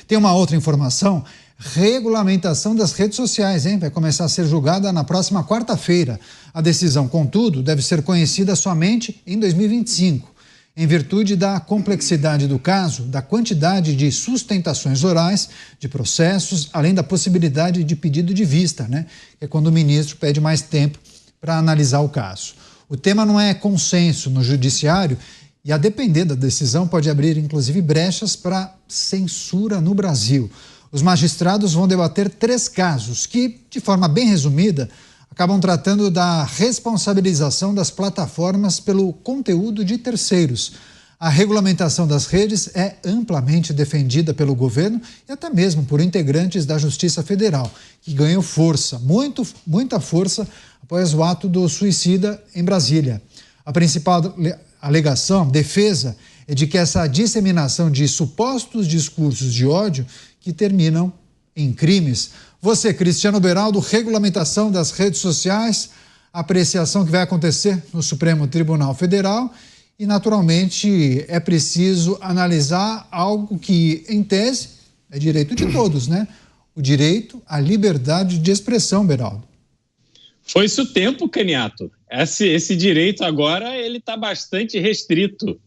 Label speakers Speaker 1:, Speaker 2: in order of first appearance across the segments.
Speaker 1: Tem uma outra informação, regulamentação das redes sociais, hein? Vai começar a ser julgada na próxima quarta-feira. A decisão, contudo, deve ser conhecida somente em 2025, em virtude da complexidade do caso, da quantidade de sustentações orais, de processos, além da possibilidade de pedido de vista, né? Que é quando o ministro pede mais tempo para analisar o caso. O tema não é consenso no judiciário e, a depender da decisão, pode abrir, inclusive, brechas para censura no Brasil. Os magistrados vão debater 3 casos que, de forma bem resumida, acabam tratando da responsabilização das plataformas pelo conteúdo de terceiros. A regulamentação das redes é amplamente defendida pelo governo e até mesmo por integrantes da Justiça Federal, que ganhou força, muita força, após o ato do suicida em Brasília. A principal alegação, defesa, é de que essa disseminação de supostos discursos de ódio que terminam em crimes. Você, Cristiano Beraldo, regulamentação das redes sociais, apreciação que vai acontecer no Supremo Tribunal Federal e, naturalmente, é preciso analisar algo que, em tese, é direito de todos, né? O direito à liberdade de expressão, Beraldo.
Speaker 2: Foi-se o tempo, Caniato. Esse direito agora ele está bastante restrito.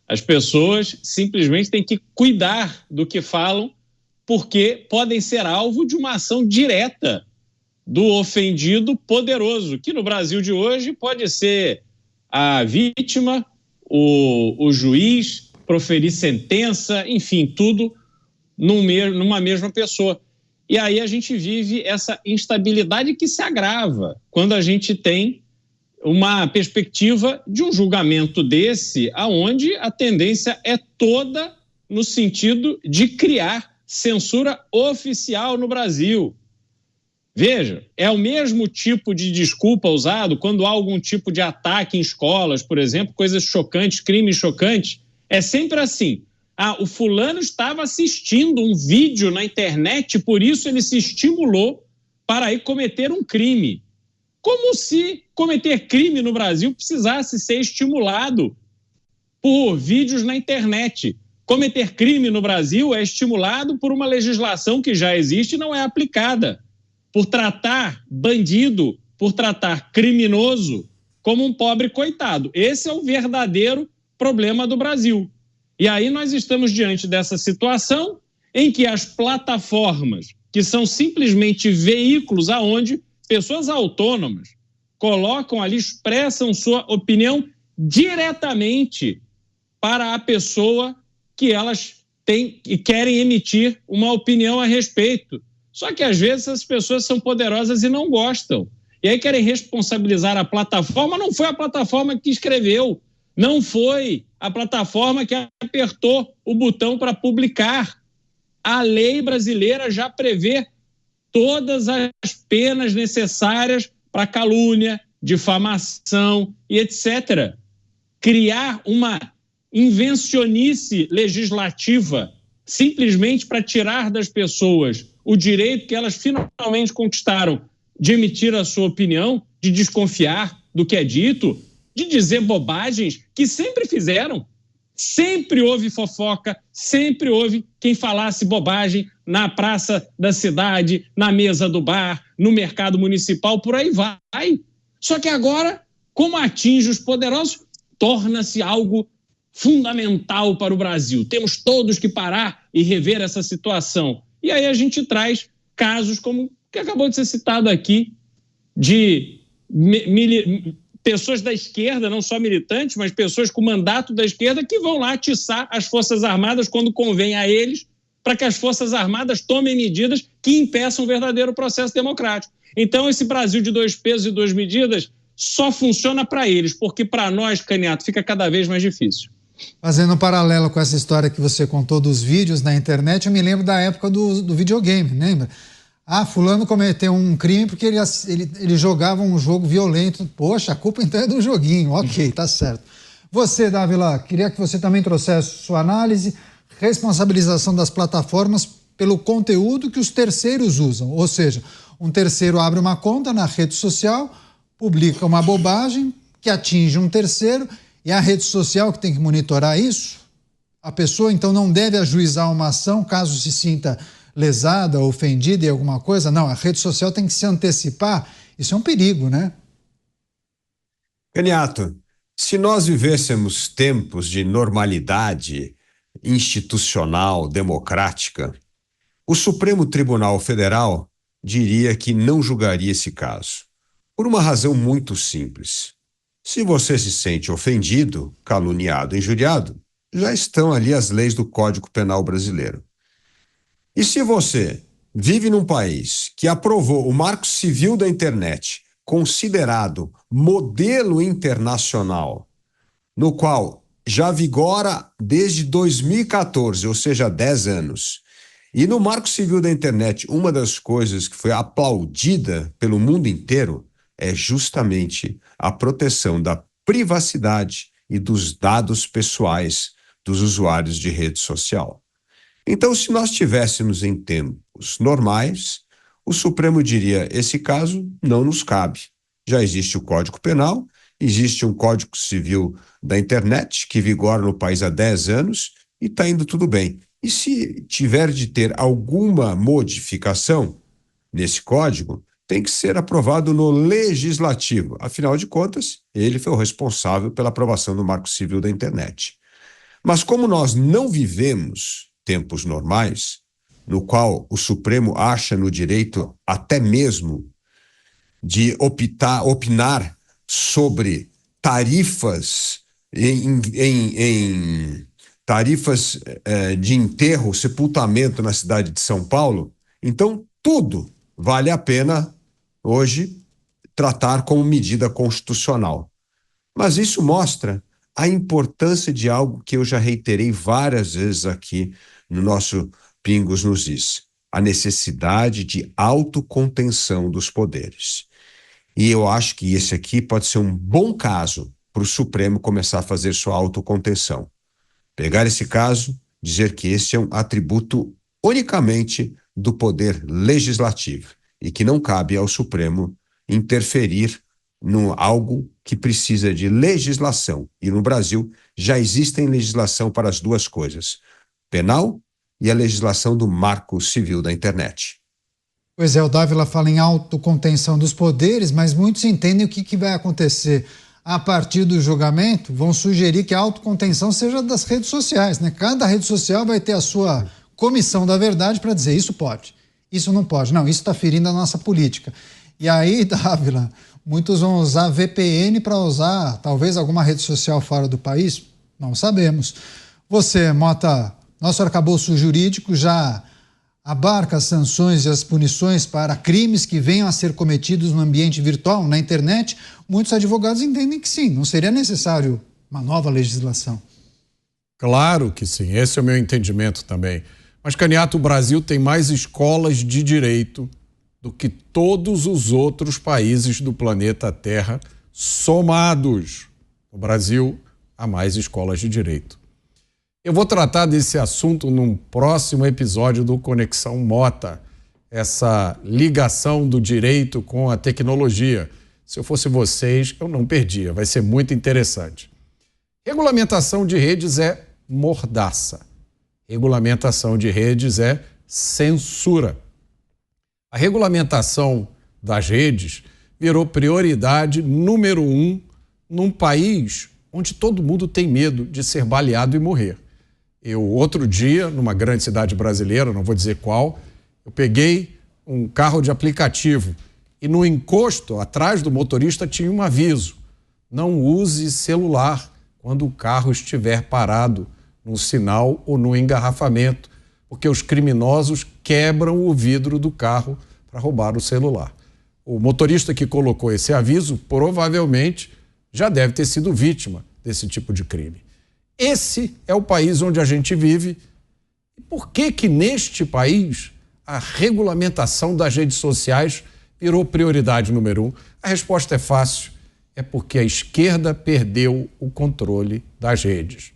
Speaker 2: As pessoas simplesmente têm que cuidar do que falam, porque podem ser alvo de uma ação direta do ofendido poderoso, que no Brasil de hoje pode ser a vítima, o juiz, proferir sentença, enfim, tudo numa mesma pessoa. E aí a gente vive essa instabilidade que se agrava quando a gente tem uma perspectiva de um julgamento desse, aonde a tendência é toda no sentido de criar censura oficial no Brasil. Veja, é o mesmo tipo de desculpa usado quando há algum tipo de ataque em escolas, por exemplo, coisas chocantes, crimes chocantes. É sempre assim. O fulano estava assistindo um vídeo na internet, por isso ele se estimulou para ir cometer um crime. Como se cometer crime no Brasil precisasse ser estimulado por vídeos na internet. Cometer crime no Brasil é estimulado por uma legislação que já existe e não é aplicada. Por tratar bandido, por tratar criminoso como um pobre coitado. Esse é o verdadeiro problema do Brasil. E aí nós estamos diante dessa situação em que as plataformas, que são simplesmente veículos aonde pessoas autônomas colocam ali, expressam sua opinião diretamente para a pessoa que elas têm e querem emitir uma opinião a respeito. Só que às vezes as pessoas são poderosas e não gostam. E aí querem responsabilizar a plataforma. Não foi a plataforma que escreveu, não foi a plataforma que apertou o botão para publicar. A lei brasileira já prevê todas as penas necessárias para calúnia, difamação e etc. Criar uma invencionice legislativa simplesmente para tirar das pessoas o direito que elas finalmente conquistaram de emitir a sua opinião, de desconfiar do que é dito, de dizer bobagens que sempre fizeram. Sempre houve fofoca, sempre houve quem falasse bobagem na praça da cidade, na mesa do bar, no mercado municipal, por aí vai. Só que agora, como atinge os poderosos, torna-se algo fundamental para o Brasil. Temos todos que parar e rever essa situação. E aí a gente traz casos como que acabou de ser citado aqui, de pessoas da esquerda, não só militantes, mas pessoas com mandato da esquerda que vão lá atiçar as Forças Armadas quando convém a eles, para que as Forças Armadas tomem medidas que impeçam o verdadeiro processo democrático. Então, esse Brasil de 2 pesos e 2 medidas só funciona para eles, porque para nós, Caniato, fica cada vez mais difícil.
Speaker 1: Fazendo um paralelo com essa história que você contou dos vídeos na internet, eu me lembro da época do videogame, lembra? Fulano cometeu um crime porque ele jogava um jogo violento. Poxa, a culpa então é do joguinho. Ok, tá certo. Você, Dávila, queria que você também trouxesse sua análise, responsabilização das plataformas pelo conteúdo que os terceiros usam. Ou seja, um terceiro abre uma conta na rede social, publica uma bobagem que atinge um terceiro e a rede social que tem que monitorar isso? A pessoa, então, não deve ajuizar uma ação caso se sinta lesada, ofendida em alguma coisa? Não, a rede social tem que se antecipar. Isso é um perigo, né?
Speaker 3: Caniato, se nós vivêssemos tempos de normalidade institucional, democrática, o Supremo Tribunal Federal diria que não julgaria esse caso, por uma razão muito simples. Se você se sente ofendido, caluniado, injuriado, já estão ali as leis do Código Penal brasileiro. E se você vive num país que aprovou o Marco Civil da Internet, considerado modelo internacional, no qual já vigora desde 2014, ou seja, 10 anos, e no Marco Civil da Internet, uma das coisas que foi aplaudida pelo mundo inteiro é justamente a proteção da privacidade e dos dados pessoais dos usuários de rede social. Então, se nós estivéssemos em tempos normais, o Supremo diria: esse caso não nos cabe. Já existe o Código Penal, existe um Código Civil da Internet que vigora no país há 10 anos e está indo tudo bem. E se tiver de ter alguma modificação nesse código, tem que ser aprovado no Legislativo. Afinal de contas, ele foi o responsável pela aprovação do Marco Civil da Internet. Mas como nós não vivemos tempos normais, no qual o Supremo acha no direito até mesmo de opinar sobre tarifas tarifas de enterro, sepultamento na cidade de São Paulo, então tudo vale a pena hoje tratar como medida constitucional. Mas isso mostra a importância de algo que eu já reiterei várias vezes aqui no nosso Pingos nos Is: a necessidade de autocontenção dos poderes. E eu acho que esse aqui pode ser um bom caso para o Supremo começar a fazer sua autocontenção. Pegar esse caso, dizer que esse é um atributo unicamente do poder legislativo e que não cabe ao Supremo interferir em algo que precisa de legislação. E no Brasil já existem legislação para as duas coisas: penal e a legislação do Marco Civil da Internet.
Speaker 1: Pois é, o Dávila fala em autocontenção dos poderes, mas muitos entendem o que vai acontecer a partir do julgamento. Vão sugerir que a autocontenção seja das redes sociais, né? Cada rede social vai ter a sua comissão da verdade para dizer: isso pode, isso não pode, não, isso está ferindo a nossa política. E aí, Dávila, muitos vão usar VPN para usar talvez alguma rede social fora do país, não sabemos. Você, Mota, nosso arcabouço jurídico já abarca as sanções e as punições para crimes que venham a ser cometidos no ambiente virtual, na internet. Muitos advogados entendem que sim, não seria necessário uma nova legislação.
Speaker 4: Claro que sim, esse é o meu entendimento também. Mas, Caniato, o Brasil tem mais escolas de direito do que todos os outros países do planeta Terra somados. No Brasil, há mais escolas de direito. Eu vou tratar desse assunto num próximo episódio do Conexão Mota, essa ligação do direito com a tecnologia. Se eu fosse vocês, eu não perdia, vai ser muito interessante. Regulamentação de redes é mordaça. Regulamentação de redes é censura. A regulamentação das redes virou prioridade número 1 num país onde todo mundo tem medo de ser baleado e morrer. Eu, outro dia, numa grande cidade brasileira, não vou dizer qual, eu peguei um carro de aplicativo e no encosto, atrás do motorista, tinha um aviso: não use celular quando o carro estiver parado num sinal ou no engarrafamento, porque os criminosos quebram o vidro do carro para roubar o celular. O motorista que colocou esse aviso provavelmente já deve ter sido vítima desse tipo de crime. Esse é o país onde a gente vive. E por que neste país a regulamentação das redes sociais virou prioridade número 1? A resposta é fácil: é porque a esquerda perdeu o controle das redes.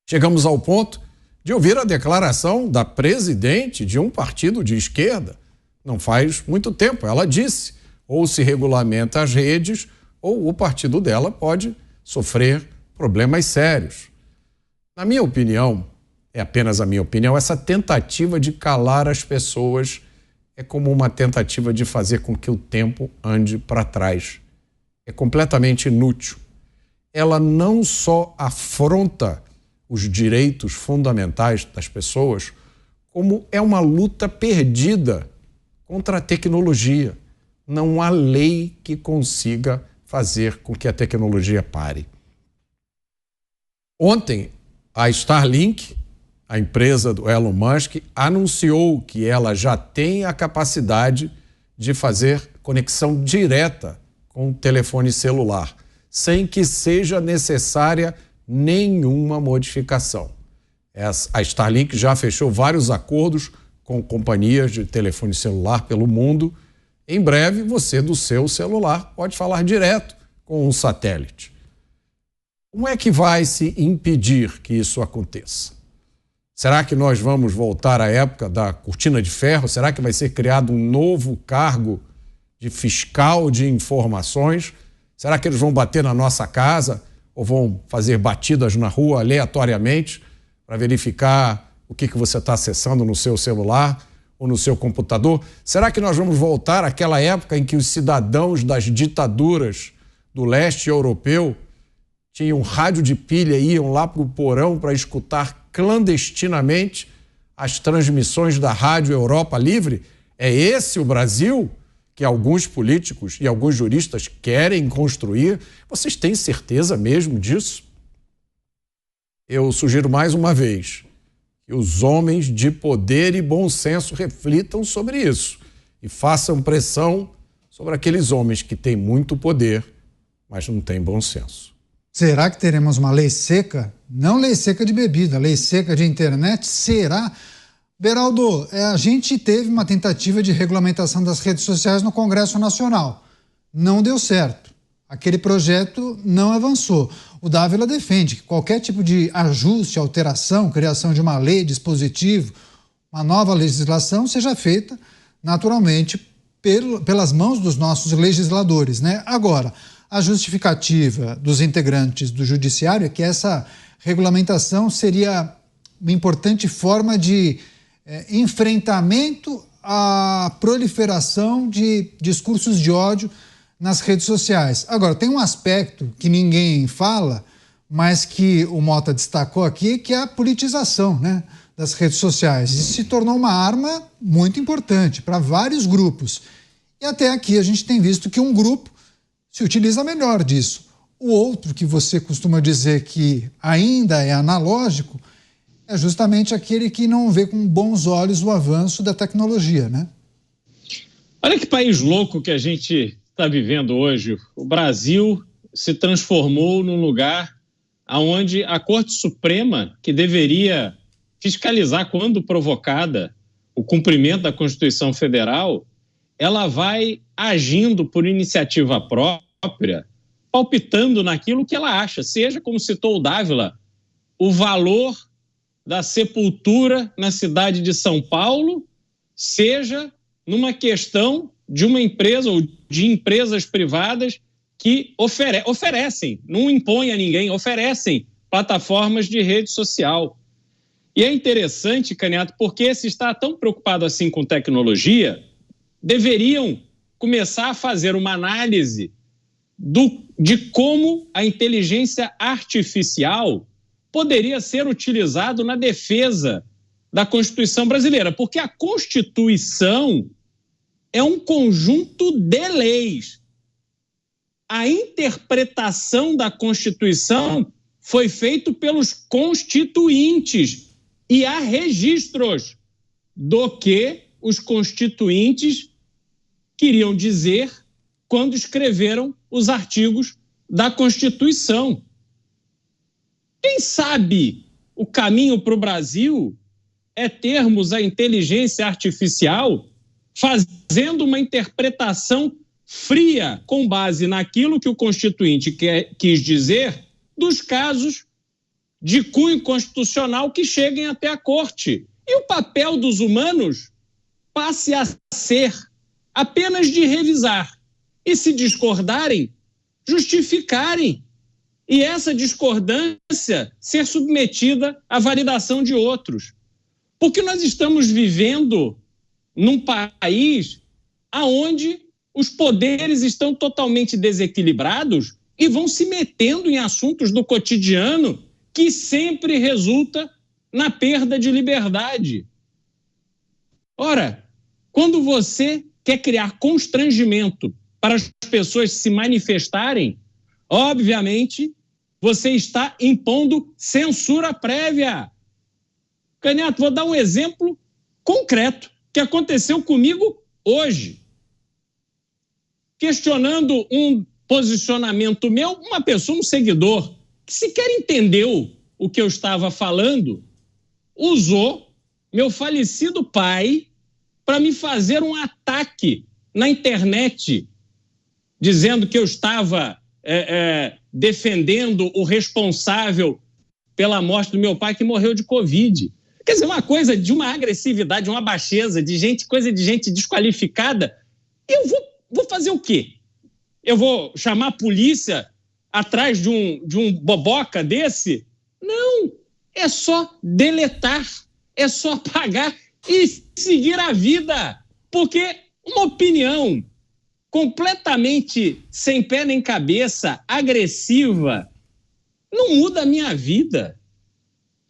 Speaker 4: Chegamos ao ponto de ouvir a declaração da presidente de um partido de esquerda. Não faz muito tempo, ela disse: ou se regulamenta as redes, ou o partido dela pode sofrer problemas sérios. Na minha opinião, é apenas a minha opinião, essa tentativa de calar as pessoas é como uma tentativa de fazer com que o tempo ande para trás. É completamente inútil. Ela não só afronta os direitos fundamentais das pessoas, como é uma luta perdida contra a tecnologia. Não há lei que consiga fazer com que a tecnologia pare. Ontem, a Starlink, a empresa do Elon Musk, anunciou que ela já tem a capacidade de fazer conexão direta com o telefone celular, sem que seja necessária nenhuma modificação. A Starlink já fechou vários acordos com companhias de telefone celular pelo mundo. Em breve, você do seu celular pode falar direto com um satélite. Como é que vai se impedir que isso aconteça? Será que nós vamos voltar à época da cortina de ferro? Será que vai ser criado um novo cargo de fiscal de informações? Será que eles vão bater na nossa casa ou vão fazer batidas na rua aleatoriamente para verificar o que você está acessando no seu celular ou no seu computador? Será que nós vamos voltar àquela época em que os cidadãos das ditaduras do leste europeu tinham um rádio de pilha e iam lá para o porão para escutar clandestinamente as transmissões da Rádio Europa Livre? É esse o Brasil que alguns políticos e alguns juristas querem construir? Vocês têm certeza mesmo disso? Eu sugiro mais uma vez que os homens de poder e bom senso reflitam sobre isso e façam pressão sobre aqueles homens que têm muito poder, mas não têm bom senso.
Speaker 1: Será que teremos uma lei seca? Não lei seca de bebida, lei seca de internet? Será? Beraldo, a gente teve uma tentativa de regulamentação das redes sociais no Congresso Nacional. Não deu certo. Aquele projeto não avançou. O Dávila defende que qualquer tipo de ajuste, alteração, criação de uma lei, dispositivo, uma nova legislação seja feita naturalmente pelas mãos dos nossos legisladores, né? Agora, a justificativa dos integrantes do Judiciário é que essa regulamentação seria uma importante forma de enfrentamento à proliferação de discursos de ódio nas redes sociais. Agora, tem um aspecto que ninguém fala, mas que o Mota destacou aqui, que é a politização, né, das redes sociais. Isso se tornou uma arma muito importante para vários grupos. E até aqui a gente tem visto que um grupo se utiliza melhor disso. O outro, que você costuma dizer que ainda é analógico, é justamente aquele que não vê com bons olhos o avanço da tecnologia, né?
Speaker 2: Olha que país louco que a gente está vivendo hoje. O Brasil se transformou num lugar onde a Corte Suprema, que deveria fiscalizar quando provocada o cumprimento da Constituição Federal, ela vai agindo por iniciativa própria, palpitando naquilo que ela acha, seja, como citou o Dávila, o valor da sepultura na cidade de São Paulo, seja numa questão de uma empresa ou de empresas privadas que oferecem, não impõem a ninguém, oferecem plataformas de rede social. E é interessante, Caniato, porque se está tão preocupado assim com tecnologia, deveriam começar a fazer uma análise de como a inteligência artificial poderia ser utilizado na defesa da Constituição brasileira, porque a Constituição é um conjunto de leis. A interpretação da Constituição foi feita pelos constituintes e há registros do que os constituintes queriam dizer quando escreveram os artigos da Constituição. Quem sabe o caminho para o Brasil é termos a inteligência artificial fazendo uma interpretação fria com base naquilo que o constituinte quis dizer dos casos de cunho constitucional que cheguem até a Corte. E o papel dos humanos passe a ser apenas de revisar e, se discordarem, justificarem e essa discordância ser submetida à validação de outros. Porque nós estamos vivendo num país onde os poderes estão totalmente desequilibrados e vão se metendo em assuntos do cotidiano que sempre resulta na perda de liberdade. Ora, quando você quer criar constrangimento para as pessoas se manifestarem, obviamente, você está impondo censura prévia. Canhato, vou dar um exemplo concreto que aconteceu comigo hoje. Questionando um posicionamento meu, uma pessoa, um seguidor, que sequer entendeu o que eu estava falando, usou meu falecido pai para me fazer um ataque na internet, dizendo que eu estava defendendo o responsável pela morte do meu pai, que morreu de Covid. Quer dizer, uma coisa de uma agressividade, uma baixeza, coisa de gente desqualificada. Eu vou fazer o quê? Eu vou chamar a polícia atrás de um boboca desse? Não, é só deletar, é só apagar e seguir a vida, porque uma opinião completamente sem pé nem cabeça, agressiva, não muda a minha vida.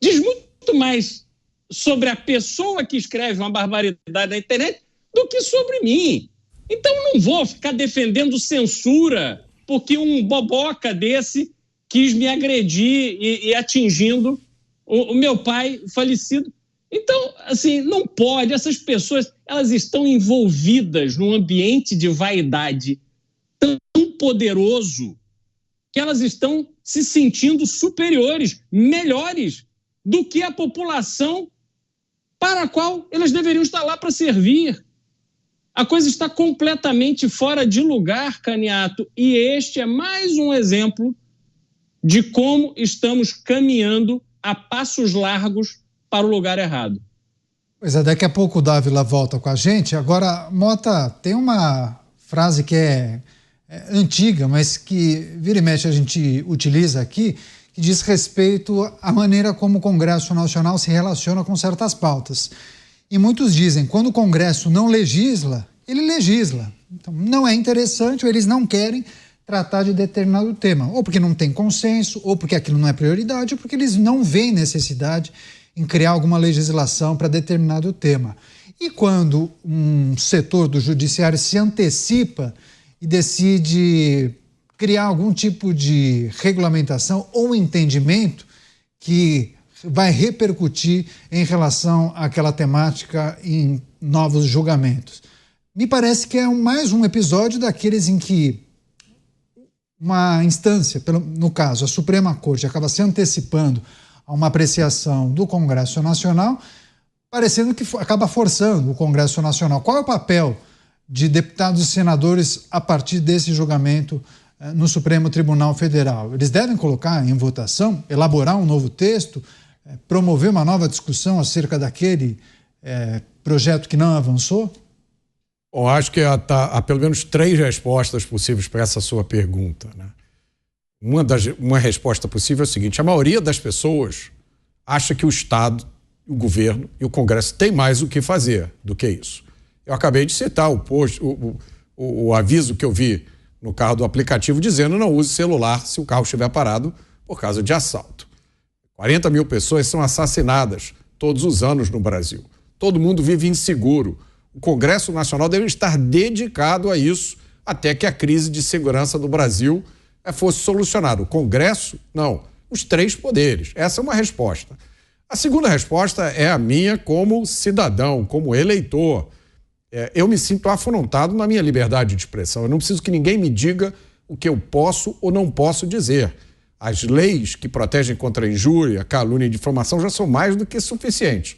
Speaker 2: Diz muito mais sobre a pessoa que escreve uma barbaridade na internet do que sobre mim. Então não vou ficar defendendo censura porque um boboca desse quis me agredir e atingindo o meu pai falecido. Então, assim, não pode. Essas pessoas, elas estão envolvidas num ambiente de vaidade tão poderoso que elas estão se sentindo superiores, melhores do que a população para a qual elas deveriam estar lá para servir. A coisa está completamente fora de lugar, Canhato, e este é mais um exemplo de como estamos caminhando a passos largos para o lugar errado.
Speaker 1: Pois é, daqui a pouco o Dávila volta com a gente. Agora, Mota, tem uma frase que é antiga, mas que vira e mexe a gente utiliza aqui, que diz respeito à maneira como o Congresso Nacional se relaciona com certas pautas. E muitos dizem, quando o Congresso não legisla, ele legisla. Então, não é interessante ou eles não querem tratar de determinado tema. Ou porque não tem consenso, ou porque aquilo não é prioridade, ou porque eles não veem necessidade em criar alguma legislação para determinado tema. E quando um setor do judiciário se antecipa e decide criar algum tipo de regulamentação ou entendimento que vai repercutir em relação àquela temática em novos julgamentos. Me parece que é mais um episódio daqueles em que uma instância, no caso a Suprema Corte, acaba se antecipando a uma apreciação do Congresso Nacional, parecendo que acaba forçando o Congresso Nacional. Qual é o papel de deputados e senadores a partir desse julgamento no Supremo Tribunal Federal? Eles devem colocar em votação, elaborar um novo texto, promover uma nova discussão acerca daquele projeto que não avançou?
Speaker 4: Bom, acho que há pelo menos 3 respostas possíveis para essa sua pergunta, né? Uma resposta possível é o seguinte: a maioria das pessoas acha que o Estado, o governo e o Congresso têm mais o que fazer do que isso. Eu acabei de citar o aviso que eu vi no carro do aplicativo dizendo não use celular se o carro estiver parado por causa de assalto. 40 mil pessoas são assassinadas todos os anos no Brasil. Todo mundo vive inseguro. O Congresso Nacional deve estar dedicado a isso até que a crise de segurança do Brasil fosse solucionada. O Congresso, não. Os 3 poderes. Essa é uma resposta. A segunda resposta é a minha como cidadão, como eleitor. Eu me sinto afrontado na minha liberdade de expressão. Eu não preciso que ninguém me diga o que eu posso ou não posso dizer. As leis que protegem contra a injúria, calúnia e difamação já são mais do que suficientes.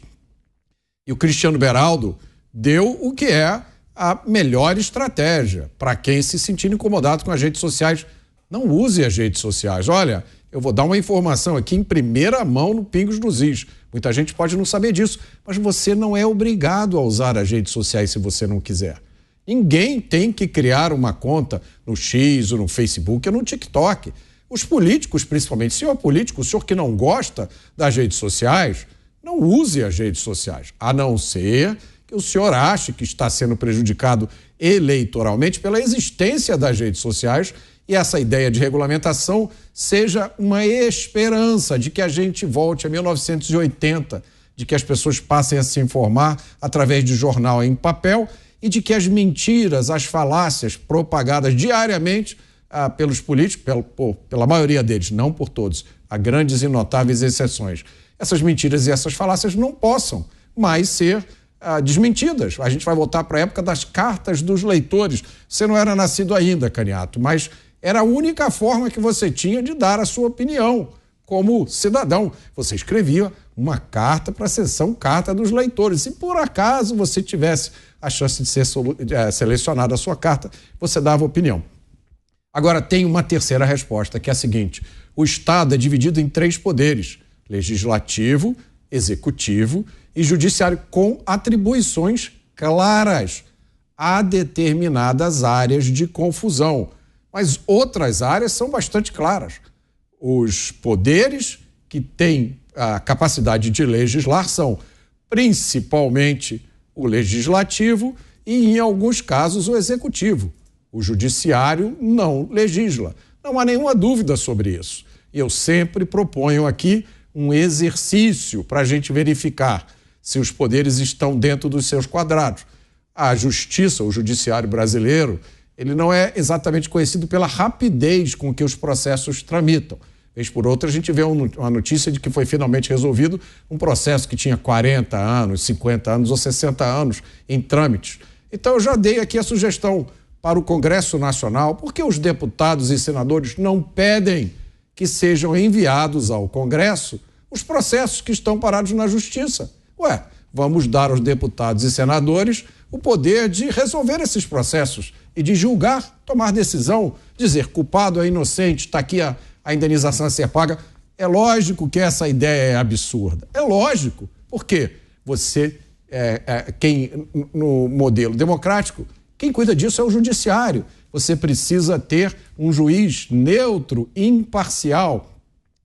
Speaker 4: E o Cristiano Beraldo deu o que é a melhor estratégia para quem se sentir incomodado com as redes sociais. Não use as redes sociais. Olha, eu vou dar uma informação aqui em primeira mão no Pingos nos Is. Muita gente pode não saber disso, mas você não é obrigado a usar as redes sociais se você não quiser. Ninguém tem que criar uma conta no X ou no Facebook ou no TikTok. Os políticos, principalmente, senhor político, o senhor que não gosta das redes sociais, não use as redes sociais, a não ser que o senhor ache que está sendo prejudicado eleitoralmente pela existência das redes sociais e essa ideia de regulamentação seja uma esperança de que a gente volte a 1980, de que as pessoas passem a se informar através de jornal em papel e de que as mentiras, as falácias propagadas diariamente pelos políticos, pela maioria deles, não por todos, há grandes e notáveis exceções, essas mentiras e essas falácias não possam mais ser desmentidas. A gente vai voltar para a época das cartas dos leitores. Você não era nascido ainda, Caniato, mas era a única forma que você tinha de dar a sua opinião como cidadão. Você escrevia uma carta para a seção Carta dos Leitores. Se por acaso você tivesse a chance de ser selecionada a sua carta, você dava opinião. Agora, tem uma terceira resposta, que é a seguinte: o Estado é dividido em 3 poderes: legislativo, executivo e judiciário, com atribuições claras a determinadas áreas de confusão. Mas outras áreas são bastante claras. Os poderes que têm a capacidade de legislar são principalmente o legislativo e, em alguns casos, o executivo. O judiciário não legisla. Não há nenhuma dúvida sobre isso. E eu sempre proponho aqui um exercício para a gente verificar se os poderes estão dentro dos seus quadrados. A justiça, o judiciário brasileiro, ele não é exatamente conhecido pela rapidez com que os processos tramitam. Vez por outra, a gente vê uma notícia de que foi finalmente resolvido um processo que tinha 40 anos, 50 anos ou 60 anos em trâmites. Então, eu já dei aqui a sugestão para o Congresso Nacional, porque os deputados e senadores não pedem que sejam enviados ao Congresso os processos que estão parados na Justiça. Vamos dar aos deputados e senadores o poder de resolver esses processos e de julgar, tomar decisão, dizer culpado é inocente, está aqui a indenização a ser paga. É lógico que essa ideia é absurda. É lógico, porque você, no modelo democrático, quem cuida disso é o judiciário. Você precisa ter um juiz neutro, imparcial.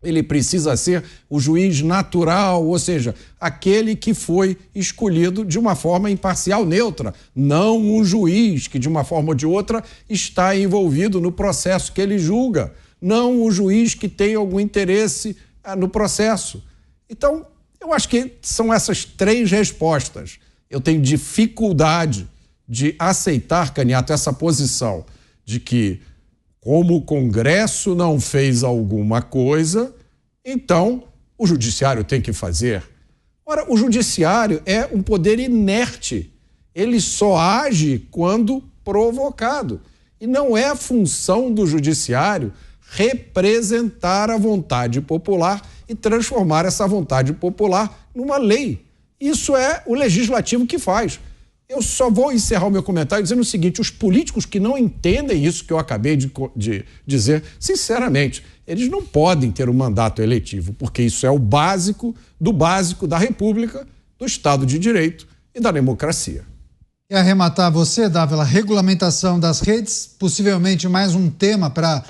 Speaker 4: Ele precisa ser o juiz natural, ou seja, aquele que foi escolhido de uma forma imparcial, neutra, não um juiz que de uma forma ou de outra está envolvido no processo que ele julga, não o juiz que tem algum interesse no processo. Então, eu acho que são essas 3 respostas. Eu tenho dificuldade de aceitar, Caniato, essa posição de que, como o Congresso não fez alguma coisa, então o judiciário tem que fazer. Ora, o judiciário é um poder inerte. Ele só age quando provocado. E não é a função do judiciário representar a vontade popular e transformar essa vontade popular numa lei. Isso é o legislativo que faz. Eu só vou encerrar o meu comentário dizendo o seguinte: os políticos que não entendem isso que eu acabei de dizer, sinceramente, eles não podem ter um mandato eletivo, porque isso é o básico do básico da República, do Estado de Direito e da democracia.
Speaker 1: E arrematar você, Dávila, regulamentação das redes, possivelmente mais um tema para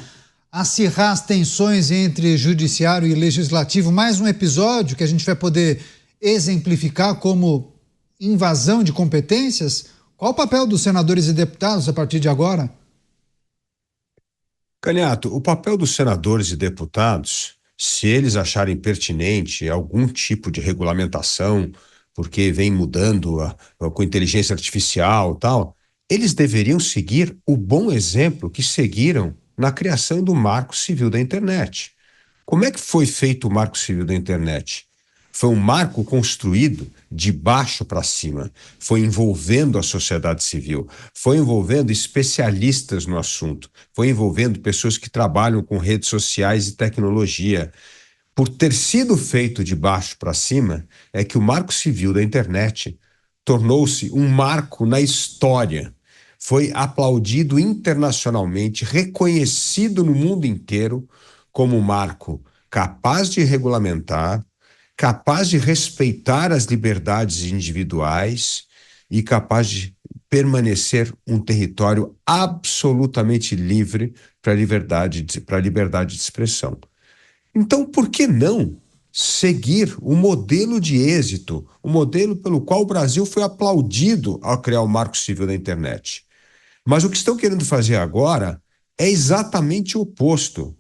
Speaker 1: acirrar as tensões entre judiciário e legislativo, mais um episódio que a gente vai poder exemplificar como invasão de competências? Qual o papel dos senadores e deputados a partir de agora?
Speaker 3: Caniato, o papel dos senadores e deputados, se eles acharem pertinente algum tipo de regulamentação, porque vem mudando com inteligência artificial e tal, eles deveriam seguir o bom exemplo que seguiram na criação do Marco Civil da Internet. Como é que foi feito o Marco Civil da Internet? Foi um marco construído de baixo para cima, foi envolvendo a sociedade civil, foi envolvendo especialistas no assunto, foi envolvendo pessoas que trabalham com redes sociais e tecnologia. Por ter sido feito de baixo para cima, é que o Marco Civil da Internet tornou-se um marco na história. Foi aplaudido internacionalmente, reconhecido no mundo inteiro como um marco capaz de regulamentar, capaz de respeitar as liberdades individuais e capaz de permanecer um território absolutamente livre para a liberdade de expressão. Então, por que não seguir o modelo de êxito, o modelo pelo qual o Brasil foi aplaudido ao criar o Marco Civil da internet? Mas o que estão querendo fazer agora é exatamente o oposto.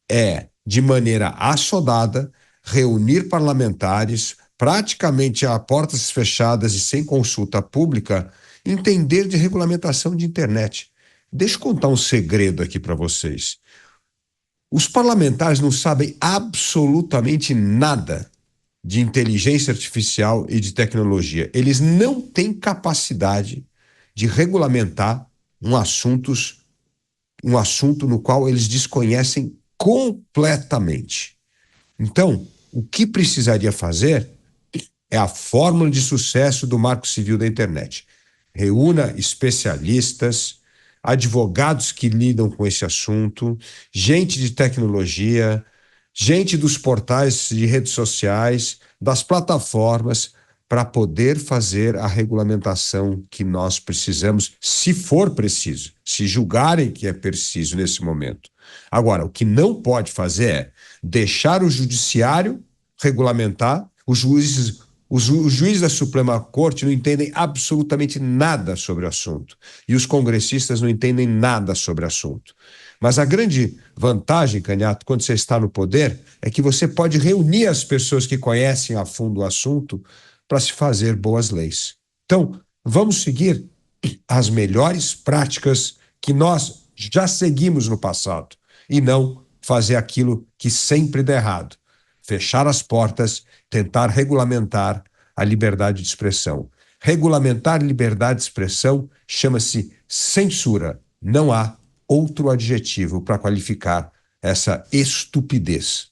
Speaker 3: É, de maneira assodada, reunir parlamentares, praticamente a portas fechadas e sem consulta pública, entender de regulamentação de internet. Deixa eu contar um segredo aqui para vocês. Os parlamentares não sabem absolutamente nada de inteligência artificial e de tecnologia. Eles não têm capacidade de regulamentar um assunto no qual eles desconhecem completamente. Então, o que precisaria fazer é a fórmula de sucesso do Marco Civil da internet. Reúna especialistas, advogados que lidam com esse assunto, gente de tecnologia, gente dos portais de redes sociais, das plataformas, para poder fazer a regulamentação que nós precisamos, se for preciso, se julgarem que é preciso nesse momento. Agora, o que não pode fazer é deixar o judiciário regulamentar, os juízes da Suprema Corte não entendem absolutamente nada sobre o assunto. E os congressistas não entendem nada sobre o assunto. Mas a grande vantagem, Canhato, quando você está no poder, é que você pode reunir as pessoas que conhecem a fundo o assunto para se fazer boas leis. Então, vamos seguir as melhores práticas que nós já seguimos no passado e não fazer aquilo que sempre dá errado. Fechar as portas, tentar regulamentar a liberdade de expressão. Regulamentar liberdade de expressão chama-se censura. Não há outro adjetivo para qualificar essa estupidez.